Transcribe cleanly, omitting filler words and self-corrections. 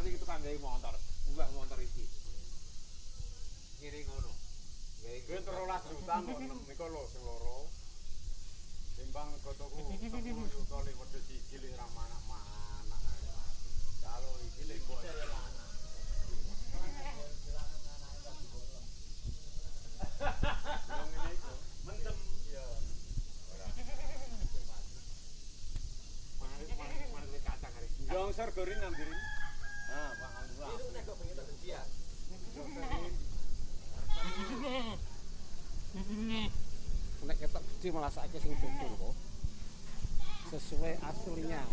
arep iki tukang gawe motor. Mbah motor iki. Ngene ngono. Kuwi 13 juta mbok niku lho sing loro. Timbang gotoku 10 juta le wedhus iki le ra manak-manak. Kalau iki le kok mendem ya. Mana kacang hari. Jongsor gorin nambirin. Nah, Pak Angga. Itu nek kok pengen tak dia. Nek ketok gede malah saiki sing cukur kok. Sesuai aslinya.